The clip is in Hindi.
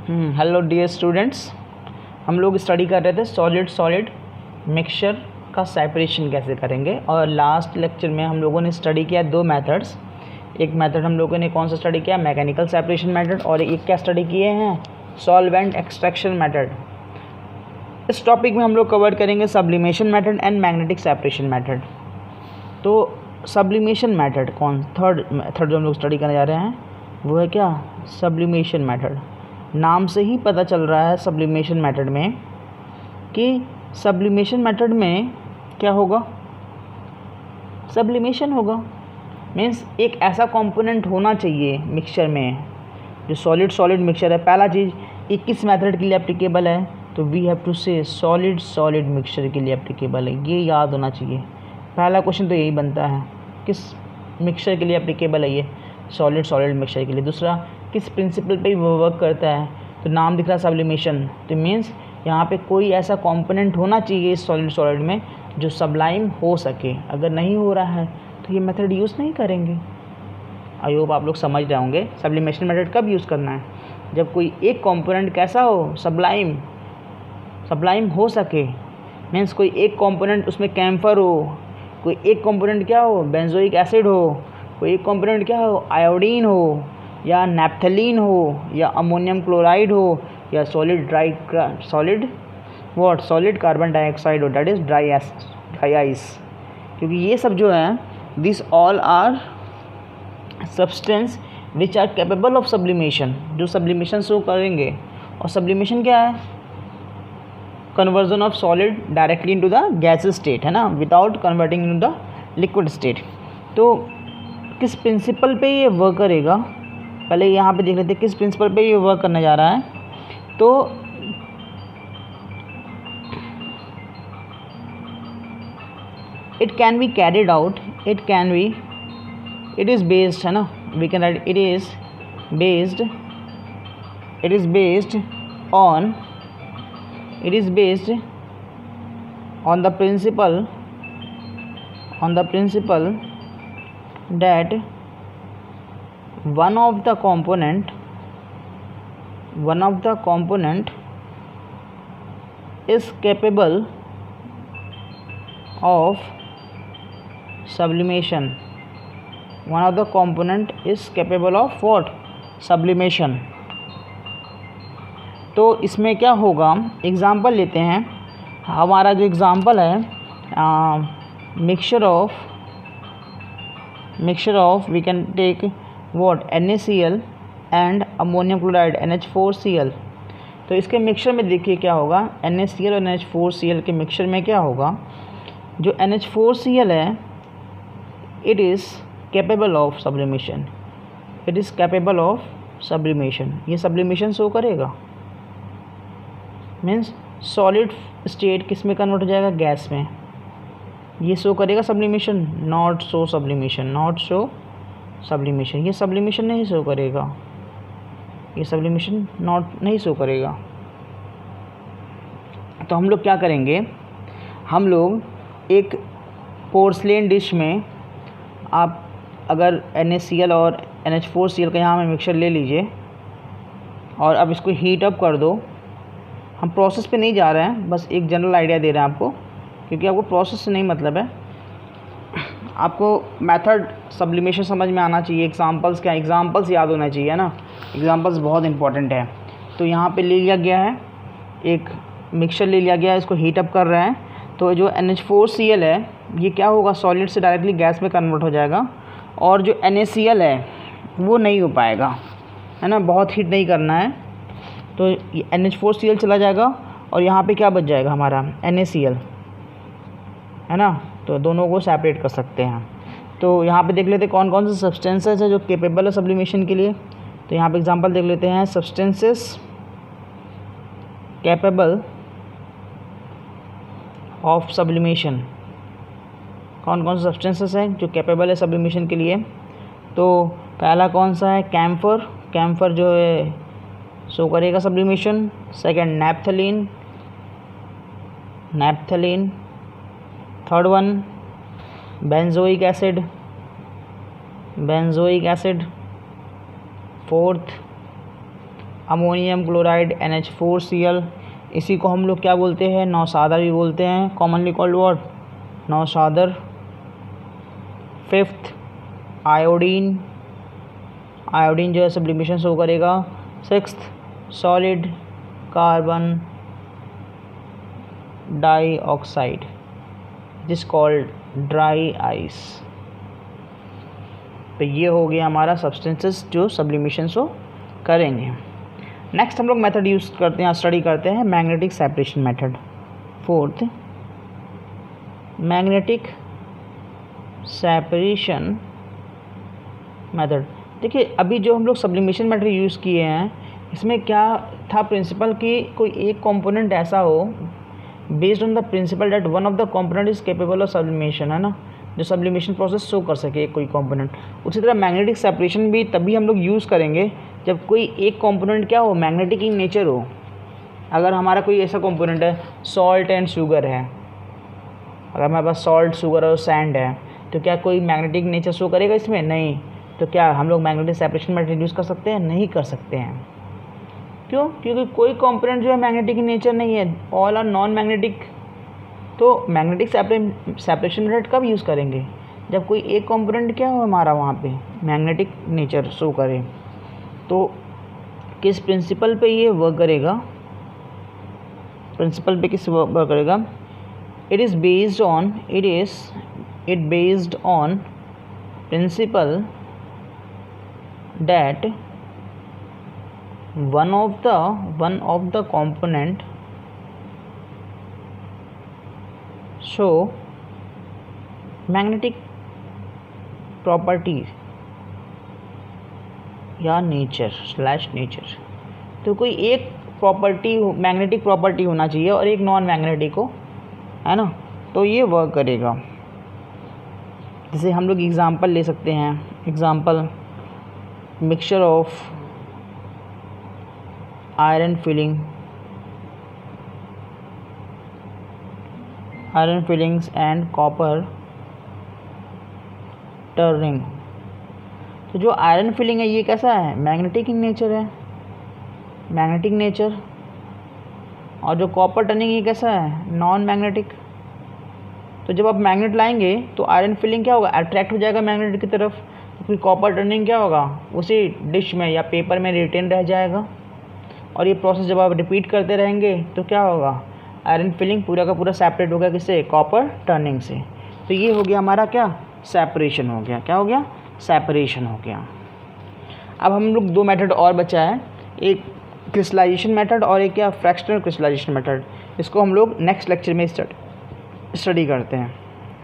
हेलो डियर स्टूडेंट्स, हम लोग स्टडी कर रहे थे सॉलिड सॉलिड मिक्सचर का सेपरेशन कैसे करेंगे। और लास्ट लेक्चर में हम लोगों ने स्टडी किया दो मेथड्स। एक मेथड हम लोगों ने कौन सा स्टडी किया, मैकेनिकल सेपरेशन मेथड, और एक क्या स्टडी किए हैं, सॉल्वेंट एक्सट्रैक्शन मेथड। इस टॉपिक में हम लोग कवर करेंगे sublimation method and magnetic separation method. तो सब्लिमेशन मेथड थर्ड मेथड जो हम लोग स्टडी करने जा रहे हैं वो है क्या, सब्लिमेशन मेथड। नाम से ही पता चल रहा है सब्लिमेशन मेथड में कि सब्लिमेशन मेथड में क्या होगा, सब्लिमेशन होगा। मीन्स एक ऐसा कंपोनेंट होना चाहिए मिक्सचर में जो सॉलिड सॉलिड मिक्सचर है। पहला चीज़ ये किस मेथड के लिए एप्लीकेबल है, तो वी हैव टू से सॉलिड सॉलिड मिक्सचर के लिए एप्लीकेबल है, ये याद होना चाहिए। पहला क्वेश्चन तो यही बनता है, किस मिक्सचर के लिए एप्लीकेबल है ये, सॉलिड सॉलिड मिक्सचर के लिए। दूसरा, किस प्रिंसिपल पे वो वर्क करता है, तो नाम दिख रहा है सब्लिमेशन, तो मीन्स यहाँ पे कोई ऐसा कंपोनेंट होना चाहिए इस सॉलिड सॉलिड में जो सब्लाइम हो सके। अगर नहीं हो रहा है तो ये मेथड यूज़ नहीं करेंगे। आई होप आप लोग समझ रहे होंगे सब्लिमेशन मेथड कब यूज़ करना है, जब कोई एक कंपोनेंट कैसा हो, सब्लाइम हो सके। मीन्स कोई एक कंपोनेंट उसमें कैम्फर हो, कोई एक कंपोनेंट क्या हो, बेंजोइक एसिड हो, कोई एक कंपोनेंट क्या हो, आयोडीन हो, या नैप्थलीन हो, या अमोनियम क्लोराइड हो, या सॉलिड कार्बन डाइऑक्साइड हो, दैट इज़ ड्राई आइस। क्योंकि ये सब जो है this all are substance which are capable of sublimation, जो सब्लिमेशन शो करेंगे। और सब्लिमेशन क्या है, conversion of solid directly into the gases state, है ना, without converting into the liquid state. तो किस प्रिंसिपल पे ये वर्क करेगा, पहले यहाँ पे देख लेते हैं किस प्रिंसिपल पे ये वर्क करने जा रहा है। तो it can be carried out, it is based, है ना, we can write it is based on the principle that one of the component is capable of sublimation. One of the component is capable of what, sublimation. तो इसमें क्या होगा, एग्ज़ाम्पल लेते हैं। हमारा जो एग्ज़ाम्पल है mixture of we can take what, NaCl and ammonium chloride NH4Cl। तो इसके मिक्सचर में देखिए क्या होगा, NaCl और NH4Cl के मिक्सचर में क्या होगा, जो NH4Cl है it is capable of sublimation, ये सब्लिमेशन शो करेगा। मीन्स सॉलिड स्टेट किस में कन्वर्ट हो जाएगा, गैस में, ये शो करेगा सब्लिमेशन, नॉट शो सब्लिमेशन। ये सब्लिमेशन नहीं शो करेगा, नहीं शो करेगा। तो हम लोग क्या करेंगे, हम लोग एक पोर्सलेन डिश में, आप अगर NaCl और NH4Cl का यहाँ में मिक्सचर ले लीजिए और अब इसको हीट अप कर दो। हम प्रोसेस पे नहीं जा रहे हैं, बस एक जनरल आइडिया दे रहे हैं आपको, क्योंकि आपको प्रोसेस से नहीं मतलब है, आपको मेथड सब्लिमेशन समझ में आना चाहिए। एग्जांपल्स याद होना चाहिए, है ना, एग्जांपल्स बहुत इंपॉर्टेंट है। तो यहाँ पे ले लिया गया है, एक मिक्सचर ले लिया गया है, इसको हीट अप कर रहे हैं। तो जो NH4Cl है ये क्या होगा, सॉलिड से डायरेक्टली गैस में कन्वर्ट हो जाएगा, और जो NaCl है वो नहीं हो पाएगा, है ना, बहुत हीट नहीं करना है। तो ये NH4Cl चला जाएगा और यहाँ पे क्या बच जाएगा हमारा, NaCl, है ना। तो दोनों को सेपरेट कर सकते हैं। तो यहाँ पे देख लेते हैं कौन कौन से सब्सटेंसेस है जो केपेबल है सब्लिमेशन के लिए। तो यहाँ पे एग्जांपल देख लेते हैं, सब्सटेंसेस कैपेबल ऑफ सब्लिमेशन। कौन कौन से सब्सटेंसेस हैं जो कैपेबल है सब्लिमेशन के लिए। तो पहला कौन सा है, कैम्फर जो है शो करेगा sublimation. Second naphthalene. Third one benzoic acid. Fourth ammonium chloride NH4Cl, इसी को हम लोग क्या बोलते हैं, नौशादर भी बोलते हैं, कॉमनली कॉल्ड व्हाट, नौशादर। फिफ्थ आयोडीन, आयोडीन जो है सब्लिमेशन शो करेगा। सिक्स्थ सॉलिड कार्बन डाइऑक्साइड जिस कॉल्ड ड्राई आइस। तो ये हो गया हमारा सब्सटेंसेस जो सब्लिमेशन शो करेंगे। नेक्स्ट हम लोग मेथड यूज़ करते हैं, स्टडी करते हैं magnetic separation method. Fourth magnetic separation method. देखिए अभी जो हम लोग सब्लिमेशन मेथड यूज़ किए हैं इसमें क्या था प्रिंसिपल कि कोई एक कंपोनेंट ऐसा हो based on the principle that one of the component is capable of sublimation, है ना, जो सब्लिमेशन प्रोसेस शो कर सके कोई कंपोनेंट। उसी तरह मैग्नेटिक सेपरेशन भी तभी हम लोग यूज़ करेंगे जब कोई एक कंपोनेंट क्या हो, मैग्नेटिक इन नेचर हो। अगर हमारा कोई ऐसा कंपोनेंट है, सॉल्ट एंड शुगर है, अगर हमारे पास सॉल्ट, शुगर और सैंड है, तो क्या कोई मैग्नेटिक नेचर शो करेगा इसमें? नहीं। तो क्या हम लोग मैग्नेटिक सेपरेशन मेथड यूज़ कर सकते हैं? नहीं कर सकते हैं। क्यों? क्योंकि कोई कंपोनेंट जो है मैग्नेटिक इन नेचर नहीं है, ऑल आर नॉन मैग्नेटिक। तो मैग्नेटिक सेपरेशन मेथड कब यूज़ करेंगे? जब कोई एक कंपोनेंट क्या हो हमारा वहाँ पे मैग्नेटिक नेचर शो करे। तो किस प्रिंसिपल पे ये वर्क करेगा? प्रिंसिपल पे किस वर्क करेगा? It based on principal that one of the component show magnetic property या नेचर। तो कोई एक प्रॉपर्टी मैग्नेटिक प्रॉपर्टी होना चाहिए और एक नॉन मैग्नेटिक हो, है ना, तो ये वर्क करेगा। जैसे हम लोग एग्जांपल ले सकते हैं, example mixture of iron filings and copper turning. तो जो आयरन फिलिंग है ये कैसा है? मैग्नेटिक इन नेचर है, मैग्नेटिक नेचर। और जो कॉपर टर्निंग ये कैसा है? Non magnetic. तो जब आप मैग्नेट लाएंगे तो आयरन फिलिंग क्या होगा? अट्रैक्ट हो जाएगा मैग्नेट की तरफ। तो फिर कॉपर टर्निंग क्या होगा? उसी डिश में या पेपर में रिटेन रह जाएगा। और ये प्रोसेस जब आप रिपीट करते रहेंगे तो क्या होगा? आयरन फिलिंग पूरा का पूरा सेपरेट हो गया, किससे? कॉपर टर्निंग से। तो ये हो गया हमारा क्या? सेपरेशन हो गया। क्या हो गया? सेपरेशन हो गया। अब हम लोग दो मेथड और बचा है, एक क्रिस्टलाइजेशन मेथड और एक क्या? Fractional crystallisation method. इसको हम लोग नेक्स्ट लेक्चर में स्टडी करते हैं।